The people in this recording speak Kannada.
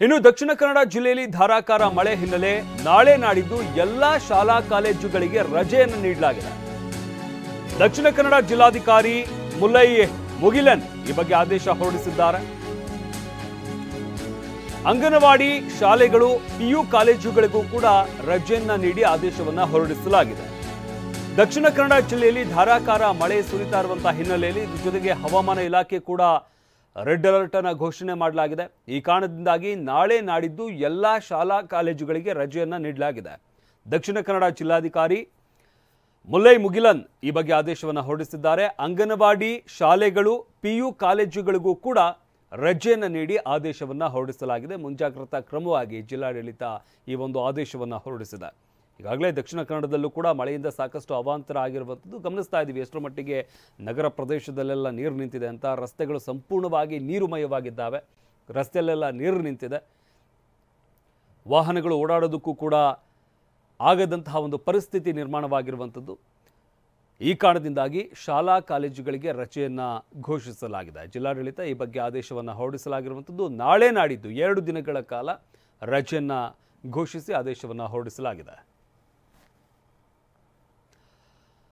ಇನ್ನು ದಕ್ಷಿಣ ಕನ್ನಡ ಜಿಲ್ಲೆಯಲ್ಲಿ ಧಾರಾಕಾರ ಮಳೆ ಹಿನ್ನೆಲೆ ನಾಳೆ ನಾಡಿದ್ದು ಎಲ್ಲಾ ಶಾಲಾ ಕಾಲೇಜುಗಳಿಗೆ ರಜೆಯನ್ನು ನೀಡಲಾಗಿದೆ. ದಕ್ಷಿಣ ಕನ್ನಡ ಜಿಲ್ಲಾಧಿಕಾರಿ ಮುಲ್ಲೈ ಮುಗಿಲನ್ ಈ ಬಗ್ಗೆ ಆದೇಶ ಹೊರಡಿಸಿದ್ದಾರೆ. ಅಂಗನವಾಡಿ ಶಾಲೆಗಳು ಪಿಯು ಕಾಲೇಜುಗಳಿಗೂ ಕೂಡ ರಜೆಯನ್ನ ನೀಡಿ ಆದೇಶವನ್ನ ಹೊರಡಿಸಲಾಗಿದೆ. ದಕ್ಷಿಣ ಕನ್ನಡ ಜಿಲ್ಲೆಯಲ್ಲಿ ಧಾರಾಕಾರ ಮಳೆ ಸುರಿತಾ ಇರುವಂತಹ ಹಿನ್ನೆಲೆಯಲ್ಲಿ ಜೊತೆಗೆ ಹವಾಮಾನ ಇಲಾಖೆ ಕೂಡ ರೆಡ್ ಅಲರ್ಟ್ ಅನ್ನು ಘೋಷಣೆ ಮಾಡಲಾಗಿದೆ. ಈ ಕಾರಣದಿಂದಾಗಿ ನಾಳೆ ನಾಡಿದ್ದು ಎಲ್ಲಾ ಶಾಲಾ ಕಾಲೇಜುಗಳಿಗೆ ರಜೆಯನ್ನ ನೀಡಲಾಗಿದೆ. ದಕ್ಷಿಣ ಕನ್ನಡ ಜಿಲ್ಲಾಧಿಕಾರಿ ಮುಲ್ಲೈ ಮುಗಿಲನ್ ಈ ಬಗ್ಗೆ ಆದೇಶವನ್ನು ಹೊರಡಿಸಿದ್ದಾರೆ. ಅಂಗನವಾಡಿ ಶಾಲೆಗಳು ಪಿಯು ಕಾಲೇಜುಗಳಿಗೂ ಕೂಡ ರಜೆಯನ್ನು ನೀಡಿ ಆದೇಶವನ್ನು ಹೊರಡಿಸಲಾಗಿದೆ. ಮುಂಜಾಗ್ರತಾ ಕ್ರಮವಾಗಿ ಜಿಲ್ಲಾಡಳಿತ ಈ ಒಂದು ಆದೇಶವನ್ನು ಹೊರಡಿಸಿದೆ. ಈಗಾಗಲೇ ದಕ್ಷಿಣ ಕನ್ನಡದಲ್ಲೂ ಕೂಡ ಮಳೆಯಿಂದ ಸಾಕಷ್ಟು ಅವಾಂತರ ಆಗಿರುವಂಥದ್ದು ಗಮನಿಸ್ತಾ ಇದ್ದೀವಿ. ಎಷ್ಟರ ಮಟ್ಟಿಗೆ ನಗರ ಪ್ರದೇಶದಲ್ಲೆಲ್ಲ ನೀರು ನಿಂತಿದೆ ಅಂತ. ರಸ್ತೆಗಳು ಸಂಪೂರ್ಣವಾಗಿ ನೀರುಮಯವಾಗಿದ್ದಾವೆ. ರಸ್ತೆಯಲ್ಲೆಲ್ಲ ನೀರು ನಿಂತಿದೆ. ವಾಹನಗಳು ಓಡಾಡೋದಕ್ಕೂ ಕೂಡ ಆಗದಂತಹ ಒಂದು ಪರಿಸ್ಥಿತಿ ನಿರ್ಮಾಣವಾಗಿರುವಂಥದ್ದು. ಈ ಕಾರಣದಿಂದಾಗಿ ಶಾಲಾ ಕಾಲೇಜುಗಳಿಗೆ ರಜೆಯನ್ನು ಘೋಷಿಸಲಾಗಿದೆ. ಜಿಲ್ಲಾಡಳಿತ ಈ ಬಗ್ಗೆ ಆದೇಶವನ್ನು ಹೊರಡಿಸಲಾಗಿರುವಂಥದ್ದು. ನಾಳೆ ನಾಡಿದ್ದು 2 ದಿನಗಳ ಕಾಲ ರಜೆಯನ್ನು ಘೋಷಿಸಿ ಆದೇಶವನ್ನು ಹೊರಡಿಸಲಾಗಿದೆ.